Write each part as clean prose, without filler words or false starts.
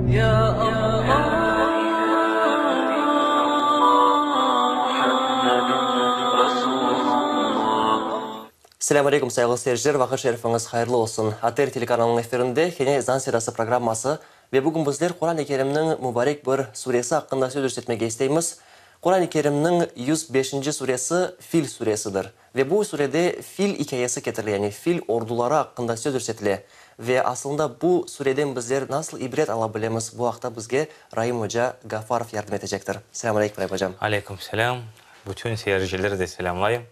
يا الله Assalamu alaikum sayılı seyirciler, vakit şerifiniz hayırlı olsun. Ater telekanalının efirinde Kene Zan Sirası programması ve bugün bizler Kur'an-ı Kerim'nin mübarek bir suresi hakkında söz etmeye isteyimiz. Kur'an-ı Kerim'nin 105. suresi Fil suresidir. Ve bu surede fil hikayesi getirir, yani fil orduları hakkında söz edilir. Ve aslında bu sureden bizler nasıl ibret alabileceğimiz bu hafta bizge Rahim Hoca Gaffarov yardım edecektir. Selamun aleyküm Rahim Hocam. Aleyküm selam. Bütün seyircileri de selamlayayım.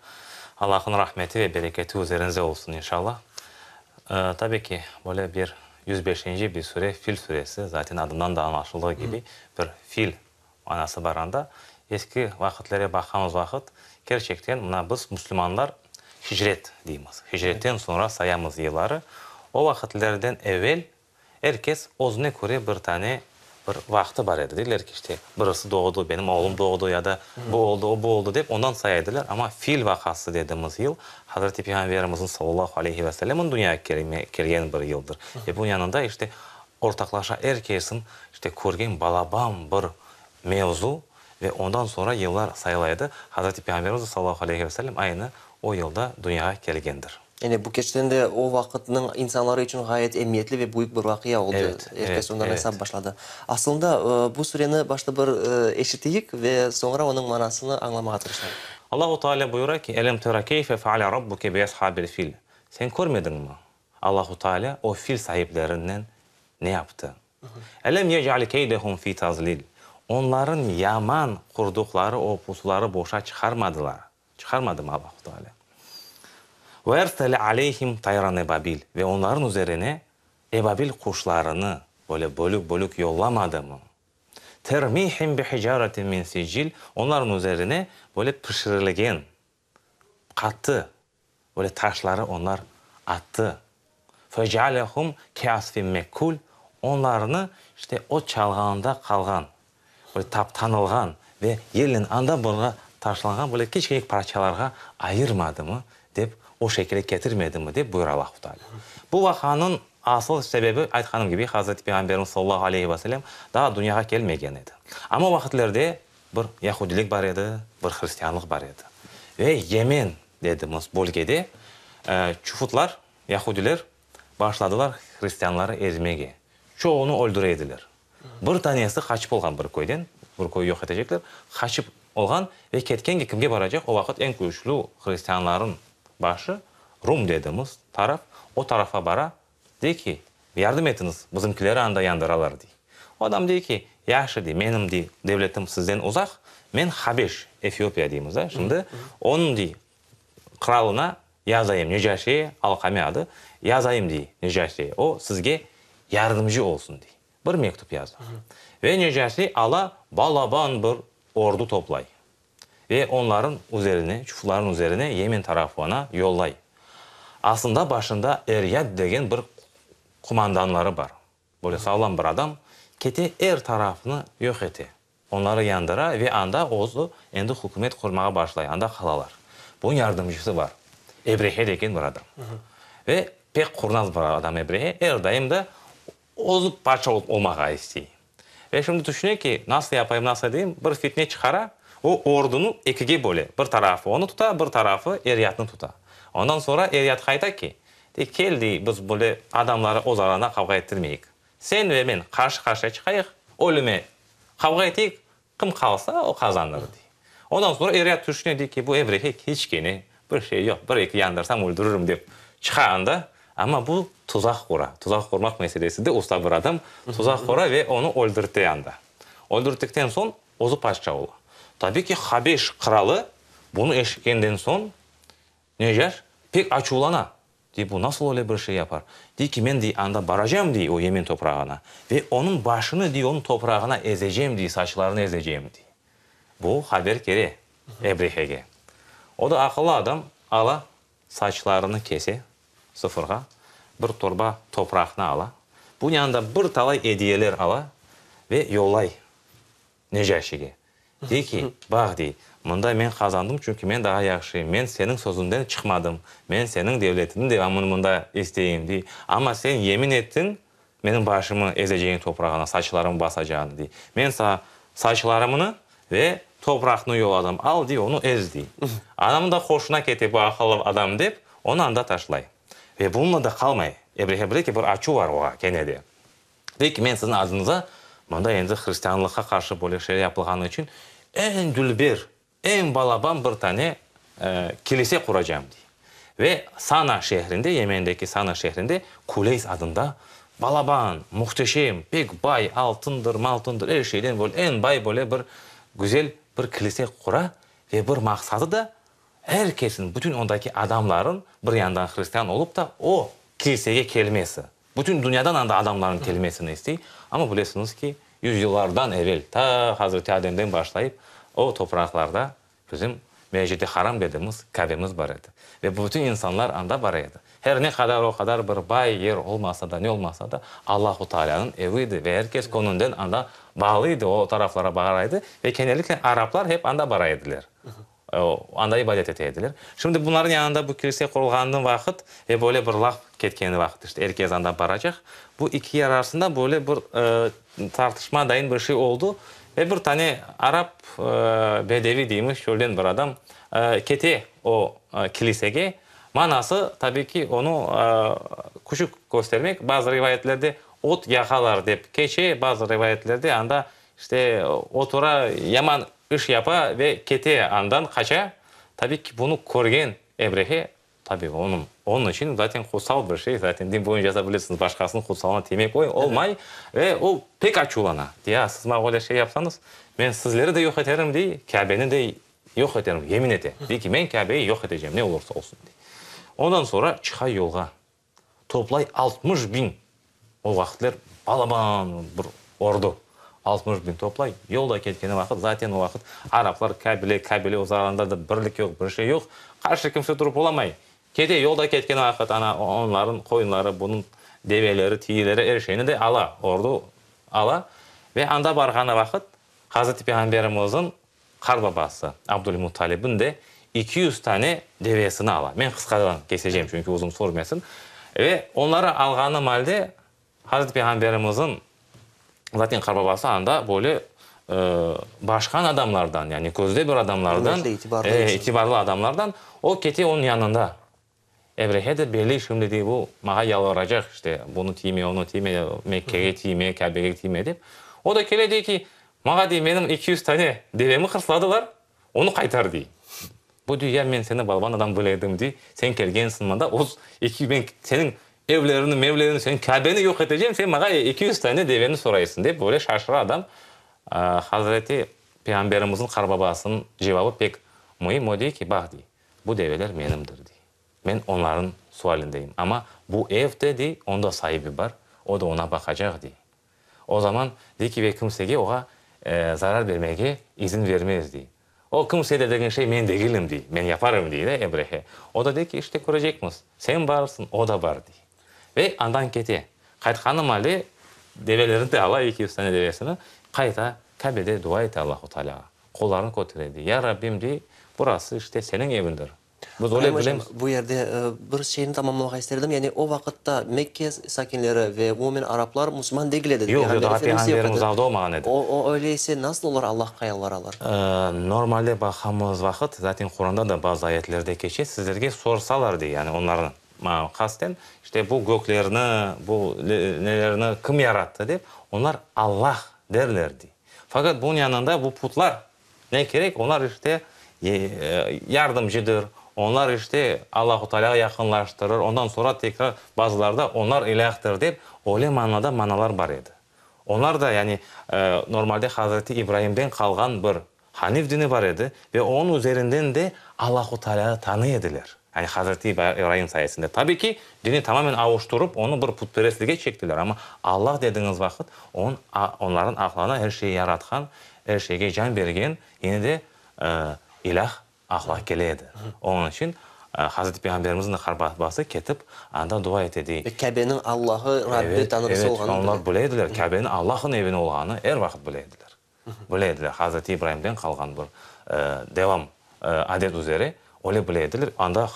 Allah'ın rahmeti ve bereketi üzerinize olsun inşallah. Tabii ki böyle bir 105. bir sure Fil suresi, zaten adından da anlaşıldığı gibi bir fil manası baranda. Eski vakitlere baktığımız vakit gerçekten buna biz Müslümanlar hicret deyimiz. Hicretten sonra sayamız yılları. O vakitlerden evvel herkes özüne göre bir tane bir vakti var idi. Dediler ki işte birisi doğdu, benim oğlum doğdu ya da bu oldu, o bu oldu deyip ondan sayaydılar. Ama fil vakası dediğimiz yıl Hazreti Peygamberimizin sallallahu aleyhi ve sellem'in dünyaya gelgen bir yıldır. Ve bunun yanında işte ortaklaşa herkesin işte көрген balaban bir mevzu ve ondan sonra yıllar sayılaydı. Hazreti Peygamberimiz sallallahu aleyhi ve sellem aynı o yılda dünyaya gelgendir. Yani bu geçten de o vakitinin insanları için gayet emniyetli ve büyük bir vakıya oldu. Evet, Herkes ondan evet. hesap başladı. Aslında bu sureni başta bir eşitiyik ve sonra onun manasını anlamaya çalışalım. Allahu Teala buyuruyor ki elem tera keyfe feale rabbuke bi ashabil fil. Sen görmedin mi? Allahu Teala o fil sahiplerinden ne yaptı? Elem yec'al keydehum fi tazlil. Onların yaman kurdukları o pusuları boşa çıkarmadılar. Çıkarmadı mı Allahu Teala? Ve ersele aleyhim tayran ebabil. Ve onların üzerine ebabil kuşlarını böyle bölük bölük yollamadı mı? Termihim bi hicaretin min sicil. Onların üzerine böyle pişirilgen, katı, böyle taşları onlar attı. Fecalehum keasfin mekul. Onlarını işte o çalğanda kalgan, böyle taptanılgan ve yerlen anda buna taşlanan böyle küçük parçalarga ayırmadı mı deyip o şekilde getirmedi mi deyip buyur Allah-u Teala. Bu vakanın asıl sebebi aytkanım gibi Hazreti Peygamberimiz sallallahu aleyhi ve sellem daha dünyaya gelmegen idi. Ama o vakitlerde bir Yahudilik var idi, bir Hristiyanlık var idi. Ve Yemen dediğimiz bölgede çufutlar, Yahudiler başladılar Hristiyanları ezmeye. Çoğunu öldüreydiler. Bir tanesi kaçıp olgan bir köyden, bir köyü yok edecekler. Kaçıp olgan ve ketken kimge baracak? O vakit en güçlü Hristiyanların başı Rum dediğimiz taraf. O tarafa bara de ki yardım etiniz bizimkileri anda yandıralar diye. O adam diyor ki yaxşı diye benim diye devletim sizden uzak. Men Habeş, Efiyopya diyeyimiz da. Şimdi onun diye kralına yazayım Necaşi'ye Alkami adı. Yazayım diye Necaşi'ye. O sizge yardımcı olsun diye. Bir mektup yazdı. Ve Necaşi ala balaban bir ordu toplay. Ve onların üzerine, çufların üzerine Yemen tarafına yollay. Aslında başında Eryad degen bir kumandanları var. Böyle sağlam bir adam. Keti tarafını yok etti. Onları yandıra ve anda ozu endi hükümet kurmaya başlay. Anda kalalar. Bunun yardımcısı var. Ebrehe degen bir adam. Ve pek kurnaz bir adam Ebrehe. Daim da ozu parça olmaya istiyor. Ve şimdi düşünüyor ki nasıl yapayım, nasıl edeyim? Bir fitne çıkara, o ordunu ikiye böyle. Bir tarafı onu tuta, bir tarafı Eryad'ını tuta. Ondan sonra Eryad kayda ki, geldi biz böyle adamları o zararına kavga ettirmeyik. Sen ve ben karşı karşıya çıkayık, ölüme kavga ettik, kim kalsa o kazanır diye. Ondan sonra Eryad düşünüyor ki bu Ebrehe hiç gene bir şey yok, bir iki yandırsam öldürürüm deyip çıkağında. Ama bu tuzak kura. Tuzak kurmak meselesi de usta bir adam. Tuzak kura ve onu öldürttü yanda. Öldürttükten son ozu paşa oldu. Tabii ki Habeş kralı bunu eşitkenden son Necar pek açulana. Diye bu nasıl öyle bir şey yapar? Diye ki ben diye anda baracağım diye o Yemen toprağına. Ve onun başını diye onun toprağına ezeceğim diye, saçlarını ezeceğim diye. Bu haber geri Ebrehe'ge. O da akıllı adam ala saçlarını kese sıfırga bir torba toprağına ala. Bunun yanında bir talay hediyeler ala ve yollay Necaşi'ge. De ki bak de bunda ben kazandım çünkü ben daha yaxşıyım. Ben senin sözünden çıkmadım. Ben senin devletinin devamını bunda isteyeyim de. Ama sen yemin ettin benim başımı ezeceğin toprağına, saçlarımı basacağını diye. Ben sana saçlarımını ve toprağını yolladım. Al diye onu ez diye. Anamın da hoşuna keti bu akıllı adam deyip onu anda taşlay. Ve bununla da kalmay. Ebrehe bile ki bir açı var oğa kenede. Deyik ki ben sizin adınıza bunda endi Hristiyanlığa karşı böyle şey yapılğanı için en dülbir, en balaban bir tane kilise kuracağım diye. Ve Sana şehrinde, Yemen'deki Sana şehrinde Kuleys adında balaban, muhteşem, pek bay, altındır, maltındır, her şeyden böyle en bay böyle bir güzel bir kilise kura ve bir maksadı da herkesin, bütün ondaki adamların bir yandan Hristiyan olup da o kiliseye gelmesi. Bütün dünyadan anda adamların gelmesini istiyor. Ama biliyorsunuz ki yüzyıllardan evvel, ta Hazreti Adem'den başlayıp o topraklarda bizim Mecid-i Haram dediğimiz Kabe'miz var idi. Ve bütün insanlar anda var idi. Her ne kadar o kadar bir bay yer olmasa da ne olmasa da Allahu Teala'nın eviydi ve herkes konundan anda bağlıydı, o taraflara bağlıydı ve genellikle Araplar hep anda baraydılar. Anda ibadet eteydiler. Şimdi bunların yanında bu kilise kurulğanın vakit ve böyle bir laf ketkeni vakit işte herkes anda baracak. Bu iki yer arasında böyle bir tartışma dayın bir şey oldu. Ve bir tane Arap bedevi deymiş şöyle bir adam kete o kiliseye. Manası tabii ki onu kuşuk göstermek. Bazı rivayetlerde ot yakalar deyip keçe, bazı rivayetlerde anda işte otura yaman iş yapa ve kete andan kaça. Tabii ki bunu korgen Ebrehe tabii onun için zaten kutsal bir şey. Zaten din boyunca yazabilirsiniz. Başkasının kutsalına temek olmay. Ve o pek açulana. Diye siz bana öyle şey yapsanız ben sizleri de yok ederim diye Kabe'ni de yok ederim. Yemin ede. Diye ki ben Kabe'yi yok edeceğim ne olursa olsun diye. Ondan sonra çıkay yolga. Toplay 60.000. O vakitler balaban bir ordu. 60.000 toplay. Yolda ketkeni vakit zaten o vakit Araplar Kabe'li o zararında da birlik yok, bir şey yok. Karşı kimse durup olamay. Kete yolda ketkeni vakit onların koyunları, bunun develeri, tiyileri, her şeyini de ala. Ordu ala. Ve anda barğana vakit Hazreti Peygamberimizin karbabası Abdülmuttalib'in de 200 tane devesini ala. Ben kıskadan keseceğim çünkü uzun sormayasın. Ve onları alğanı halde Hazreti Peygamberimizin zaten karbabası anda böyle başkan adamlardan yani gözde bir adamlardan itibarlı adamlardan o keti onun yanında. Ebrehe de belli şimdi diye bu mağa yalvaracak işte bunu tiyme onu tiyme Mekke'ye tiyme Kabe'ye tiyme deyip. O da kele diyor ki mağa diye benim 200 tane devemi hırsladılar onu kaytar diye. Bu diyor ya ben seni balban adam böyleydim diye sen kelgensin manda o ben senin evlerini sen Kabe'ni yok edeceğim sen mağa 200 tane deveni soraysın diye böyle şaşırı adam. Hazreti Peygamberimizin karbabasının cevabı pek mühim o diyor ki bak diye bu develer benimdir diye. Ben onların sualindeyim ama bu evde diye onda sahibi var o da ona bakacak diye. O zaman diyor ki ve kimseye oğa zarar vermeye izin vermez diye. O kimse dediğin şey ben değilim diye. Ben yaparım diye de Ebrehe. O da diyor ki işte görecekmiz. Sen varsın o da var diye. Ve andan kete. Kaytkanım hali develerini de ala 200 tane devesini. Kayta Kabe'de dua et Allah-u Teala'ya. Kollarını kötüledi. Ya Rabbim diye burası işte senin evindir. Bu yerde bir şeyini tamamlamak isterdim. Yani o vakitte Mekke sakinleri ve umumen Araplar Müslüman değildi. Yok, daha Peygamberimiz aldı olmagan edi. O öyleyse nasıl olur Allah'a yalvaralar? Normalde bakamız vakit zaten Kur'an'da da bazı ayetlerde geçiyor. Sizlerge sorsalardı yani onların kasten işte bu göklerini, bu nelerini kim yarattı deyip onlar Allah derlerdi. Fakat bunun yanında bu putlar ne gerek? Onlar işte yardımcıdır. Onlar işte Allah-u Teala'ya yakınlaştırır. Ondan sonra tekrar bazıları da onlar ilahtır deyip öyle manada manalar var idi. Onlar da yani normalde Hazreti İbrahim'den kalgan bir Hanif dini var idi ve onun üzerinden de Allah-u Teala'yı tanıyediler. Yani Hazreti İbrahim sayesinde. Tabii ki dini tamamen avuşturup onu bir putperestliğe çektiler ama Allah dediğiniz vakit onların aklına her şeyi yaratkan, her şeye can bergen yine de ilah ahlak geleydi. Onun için Hazreti Peygamberimizin de karbabası ketip anda dua etedi. Ve Kabe'nin Allah'ı Rabbi tanrısı olğanı. Evet, onlar bileydiler. Kabe'nin Allah'ın evini olğanı her vakit bileydiler. Bileydiler. Hazreti İbrahim'den kalgan bir devam adet üzere öyle bileydiler. Anda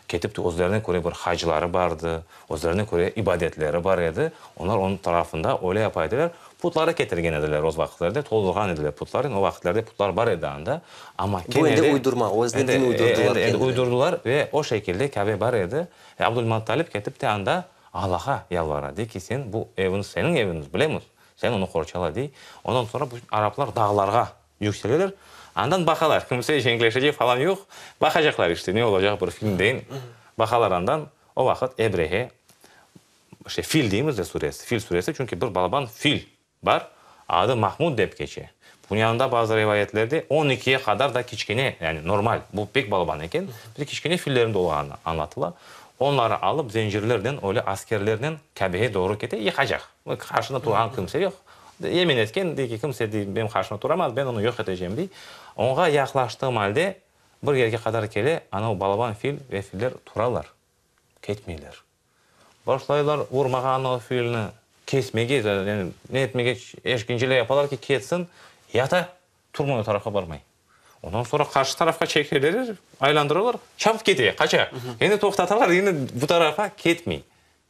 ketip de özlerine göre bir hacıları vardı, özlerine göre ibadetleri var idi. Onlar onun tarafında öyle yapaydılar. Putları getirgen ediler o vakitlerde, tolduğan ediler putların. O vakitlerde putlar var idi anda. Ama Bu indi uydurma, o yüzden din uydurdular. Uydurdular ve o şekilde Kabe var idi. Abdülmuttalip ketip de anda Allah'a yalvaradı ki sen bu eviniz senin eviniz bilemiz. Sen onu korçala dey. Ondan sonra bu Araplar dağlarga yükseliyorlar. Andan bakalar. Kimse jengleşecek falan yok. Bakacaklar işte ne olacak bir film deyin. Bakalar andan o vakit Ebrehe fil deyimiz de suresi. Fil suresi çünkü bir balaban fil var. Adı Mahmud dep geçe. Bunun yanında bazı rivayetlerde 12'ye kadar da kiçkine yani normal bu pek balaban eken bir kiçkine fillerin olduğunu anlatılar. Onları alıp zincirlerden öyle askerlerden Kabe'ye doğru kete yıkacak. Karşında duran kimse yok. Yemin etken diye ki kimse değil, benim karşıma duramaz, ben onu yok edeceğim diye. Ona yaklaştığım halde bir yerge kadar kele ana o balaban fil ve filler turarlar. Ketmeyler. Başlayırlar vurmağa ana o filini kesmege, yani ne etmege eşkinciyle yaparlar ki ketsin, yata turmuyor tarafa varmayı. Ondan sonra karşı tarafa çekerler, aylandırırlar, çabuk gidiyor, kaçar. Yine toktatarlar, yine bu tarafa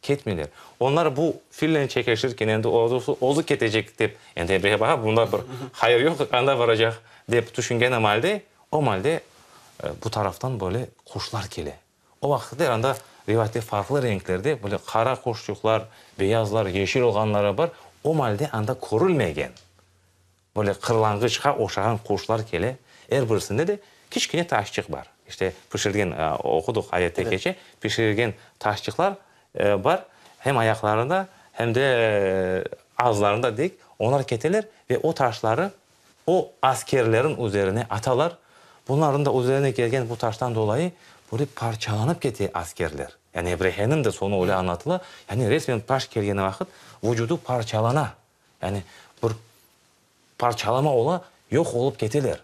ketmeyler. Onlar bu fillerini çekişirken endi ozu ketecek deyip, endi Ebrehe baka bunda bir hayır yok, anda varacak deyip düşüngen halde, o halde bu taraftan böyle kuşlar kele. O vakitte anda rivayette farklı renklerde böyle kara kuşçuklar, beyazlar, yeşil olanları var. O halde anda korulmayan, böyle kırlangıçka oşağın kuşlar kele. Her birisinde de kiçkine taşçık var. İşte pişirgen okuduk ayette geçe, pişirgen taşçıklar var. Hem ayaklarında hem de ağızlarında dik. Onlar keteler ve o taşları o askerlerin üzerine atalar. Bunların da üzerine gelgen bu taştan dolayı böyle parçalanıp gitti askerler. Yani Ebrehe'nin de sonu öyle anlatılı. Yani resmen taş gelgeni vakit vücudu parçalana. Yani bir parçalama ola yok olup getiler.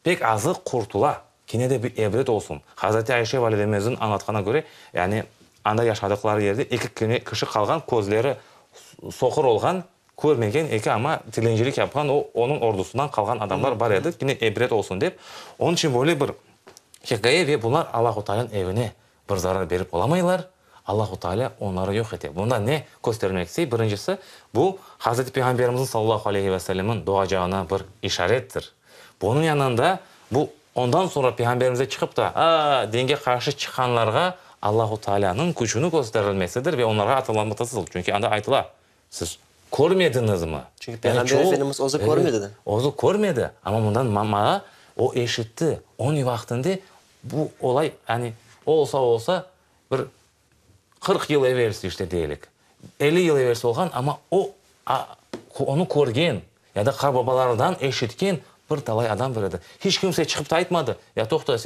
Pek azı kurtula. Yine de bir ibret olsun. Hazreti Ayşe validemizin anlatkana göre yani anda yaşadıkları yerde iki kişi kalgan közleri sokur olgan görmegen iki ama tilencilik yapan onun ordusundan kalgan adamlar var idi. Yine ibret olsun deyip. Onun için böyle bir hikaye ve bunlar Allah-u Teala'nın evine bir zarar verip olamaylar. Allah-u Teala onları yok etti. Bunda ne göstermek istiyor? Birincisi bu Hazreti Peygamberimizin sallallahu aleyhi ve sellemin doğacağına bir işarettir. Bunun yanında bu ondan sonra Peygamberimize çıkıp da denge karşı çıkanlarga Allah-u Teala'nın gücünü gösterilmesidir ve onlara atılanmatasıdır. Çünkü anda aytılar. Siz görmediniz mi? Çünkü Peygamber Efendimiz ozu görmedi. Ozu görmedi ama bundan mama o eşitti. Onun vaktinde bu olay yani olsa bir 40 yıl evvelsi işte diyelim. 50 yıl evvelsi olgan ama onu görgen ya da karbabalardan eşitken bir talay adam verdi. Hiç kimse çıkıp da aytmadı. Ya toxta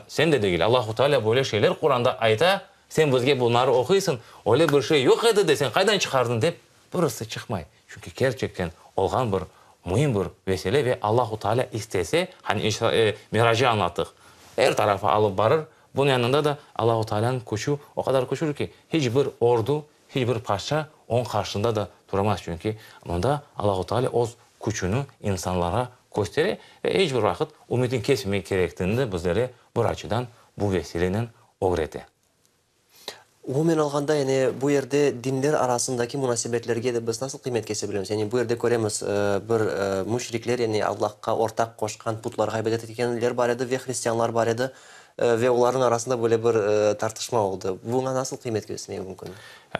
sen de değil. Allah-u Teala böyle şeyler Kur'an'da ayta. Sen bizge bunları okuysun. Öyle bir şey yok edi de sen kaydan çıkardın deyip burası çıkmay. Çünkü gerçekten olgan bir mühim bir vesile ve Allah-u Teala istese hani Miracı anlattık. Her tarafa alıp varır. Bunun yanında da Allah-u Teala'nın kuşu o kadar kuşur ki hiçbir ordu, hiçbir paşa onun karşısında da duramaz. Çünkü onda Allah-u Teala o kuşunu insanlara gösterir ve hiçbir vakit umudun kesmemek gerektiğini de bizlere bu açıdan bu vesileyle öğretti. Umumen alganda yani bu yerde dinler arasındaki münasebetlerge de biz nasıl kıymet kesebiliriz? Yani bu yerde göremiz bir müşrikler yani Allah'a ortak koşkan putlarga ibadet etkenler var idi ve Hristiyanlar var idi ve onların arasında böyle bir tartışma oldu. Buna nasıl kıymet kesmek mümkün?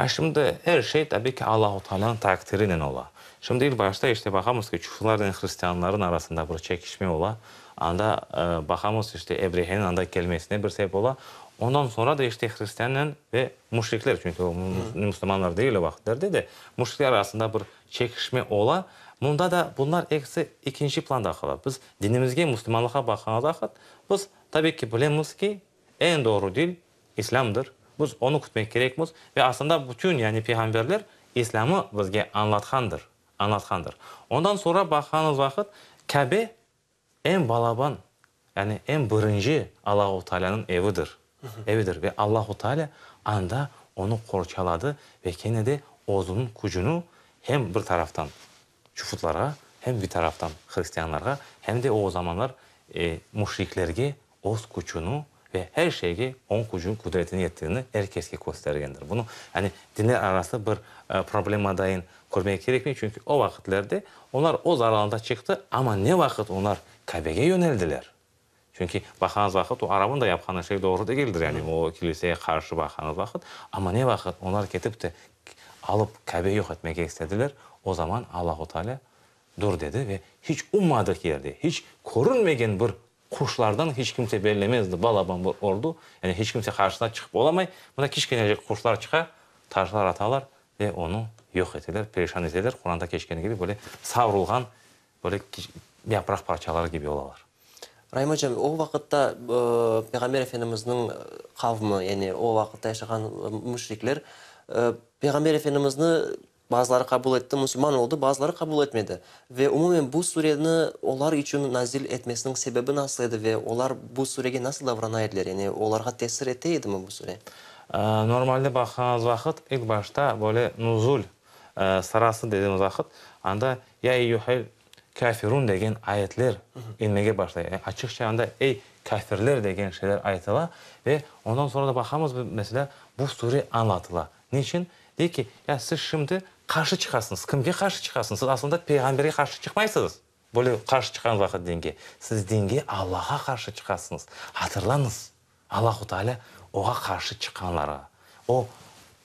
Şimdi her şey tabii ki Allah-u Teala'nın takdiriyle ola. Şimdi ilk başta işte bakamız ki Çuflarla Hristiyanların arasında bir çekişme ola. Anda bakamız işte Ebrehe'nin anda gelmesine bir sebep ola. Ondan sonra da işte Hristiyanlar ve müşrikler çünkü o Müslümanlar değil o vakitlerde de müşrikler arasında bir çekişme ola. Bunda da bunlar eksi ikinci planda kalır. Biz dinimizge Müslümanlığa bakanız biz tabii ki bilemiz ki en doğru dil İslam'dır. Biz onu kutmak gerekmiz ve aslında bütün yani peygamberler İslam'ı bizge anlatkandır. Ondan sonra bakanız vakit Kabe en balaban yani en birinci Allah-u Teala'nın evidir. Ve Allah-u Teala anda onu korçaladı ve kendi de ozunun gücünü hem bir taraftan çufutlara hem bir taraftan Hristiyanlara hem de o zamanlar müşriklerge oz gücünü ve her şeyge onun gücün kudretini yettiğini herkeske göstergendir. Bunu hani dinler arası bir problemadayın görmek gerekmiyor çünkü o vakitlerde onlar o zararında çıktı ama ne vakit onlar Kabe'ye yöneldiler. Çünkü bakanız vakit o Arap'ın da yapkanı şey doğru değildir yani o kiliseye karşı bakanız vakit ama ne vakit onlar ketip de alıp Kabe'yi yok etmek istediler o zaman Allahu Teala dur dedi ve hiç ummadık yerde hiç korunmayan bir kuşlardan hiç kimse bellemezdi balaban bir ordu yani hiç kimse karşısına çıkıp olamay buna keşkenecek kuşlar çıkar taşlar atarlar ve onu yok ettiler perişan ettiler Kur'an'da keşkeni gibi böyle savrulgan böyle yaprak parçaları gibi olalar. Rahim hocam, o vakitte Peygamber Efendimiz'in kavmi, yani o vakitte yaşayan müşrikler, Peygamber Efendimiz'i bazıları kabul etti, Müslüman oldu, bazıları kabul etmedi. Ve umumen bu sureni onlar için nazil etmesinin sebebi nasıldı ve onlar bu sureye nasıl davranaydılar? Yani onlara tesir ettiydi mi bu sure? Normalde bakığınız vakit ilk başta böyle nuzul sırası dediğimiz vakit anda ya eyyuhel kafirun degen ayetler inmeye başlıyor. Yani açıkça anda ey kafirler degen şeyler ayetler ve ondan sonra da bakamız mesela bu sure anlatıla. Niçin? Diyor ki ya siz şimdi karşı çıkarsınız. Kimge karşı çıkarsınız? Siz aslında peygambere karşı çıkmaysınız. Böyle karşı çıkan vakit dinge. Siz dinge Allah'a karşı çıkarsınız. Hatırlanız. Allahu Teala oğa karşı çıkanlara, o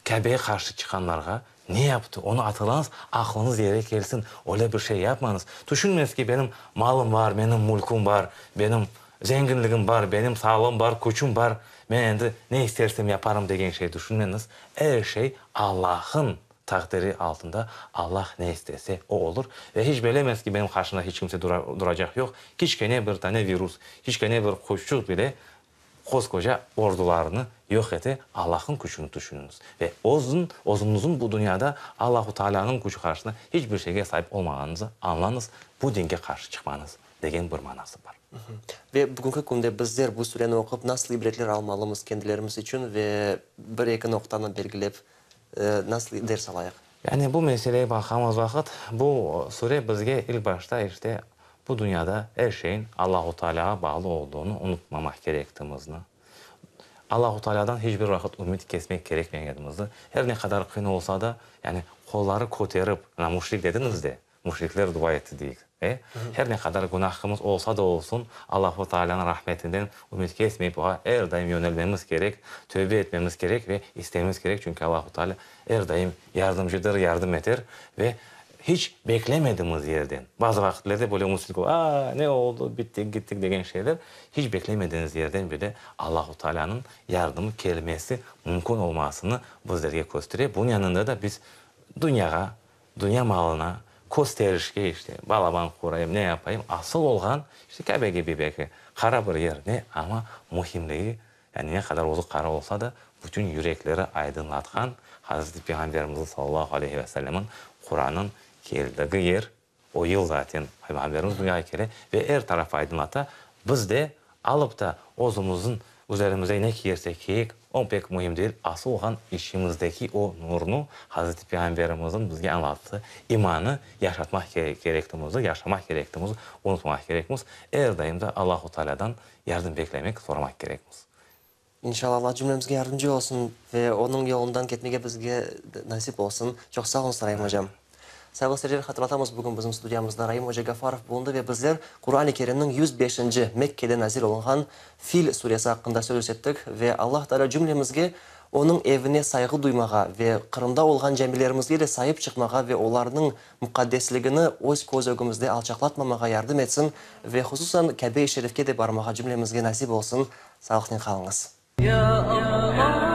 Kabe'ye karşı çıkanlara ne yaptı? Onu hatırlanız, aklınız yere gelsin. Öyle bir şey yapmanız. Düşünmez ki benim malım var, benim mulkum var, benim zenginliğim var, benim sağlığım var, gücüm var. Ben endi ne istersem yaparım degen şey düşünmeniz. Her şey Allah'ın takdiri altında. Allah ne istese o olur. Ve hiç bilemez ki benim karşımda hiç kimse duracak yok. Hiç ne bir tane virüs, hiç ne bir kuşçuk bile koskoca ordularını yok ete Allah'ın gücünü düşününüz. Ve ozunuzun bu dünyada Allahu Teala'nın gücü karşısında hiçbir şeye sahip olmaganınızı anlanız. Bu dinge karşı çıkmanız degen bir manası var. Ve bugünkü günde bizler bu sureni okup nasıl ibretler almalımız kendilerimiz için ve bir iki noktanı belgilep nasıl ders alayak? Yani bu meseleye bakamaz vakit bu sure bizge ilk başta işte bu dünyada her şeyin Allahu Teala'ya bağlı olduğunu unutmamak gerektiğimizni, Allahu Teala'dan hiçbir vakit ümit kesmek gerekmediğimizi, her ne kadar kıyın olsa da yani kolları koterip, müşrik dediniz de, müşrikler dua etti değil. Her ne kadar günahımız olsa da olsun Allahu Teala'nın rahmetinden ümit kesmeyip oğa her daim yönelmemiz gerek, tövbe etmemiz gerek ve istememiz gerek. Çünkü Allahu Teala her daim yardımcıdır, yardım eder ve hiç beklemediğimiz yerden, bazı vakitlerde böyle umutsuzluk ne oldu, bittik, gittik degen şeyler, hiç beklemediğiniz yerden bile Allahu Teala'nın yardımı gelmesi mümkün olmasını bizlerge gösteriyor. Bunun yanında da biz dünya malına, gösterişke işte, balaban kurayım, ne yapayım, asıl olgan işte Kabe gibi belki kara bir yer ne ama muhimliği, yani ne kadar ozuk kara olsa da bütün yürekleri aydınlatkan Hazreti Peygamberimiz sallallahu aleyhi ve sellem'in Kur'an'ın geldiği yer, o yıl zaten Peygamberimiz dünyaya kere ve her tarafı aydınlata. Biz de alıp da ozumuzun üzerimize ne giyersek giyek, o pek mühim değil. Asıl olan işimizdeki o nurunu Hazreti Peygamberimizin bizge anlattığı imanı yaşatmak gerektiğimizi, yaşamak gerektiğimizi unutmamak gerekmiz. Her daim da Allahu Teala'dan yardım beklemek, sormak gerekmiz. İnşallah Allah cümlemizge yardımcı olsun ve onun yolundan gitmeye bizge nasip olsun. Çok sağ olun Rahim hocam. Sayılı seyirciler, hatırlatamız bugün bizim stüdyamızda Rahim Hoca Gafarov bulundu ve bizler Kur'an-ı Kerim'in 105. Mekke'de nazil olan Fil suresi hakkında söz ettik ve Allah Teala cümlemizge onun evine saygı duymağa ve Kırım'da olan cemilerimizge de sahip çıkmağa ve onların mukaddesliğini öz közögümüzde alçaklatmamağa yardım etsin ve hususan Kabe-i Şerif'e de barmağa cümlemizge nasip olsun. Sağlıklı kalınız. Ya Allah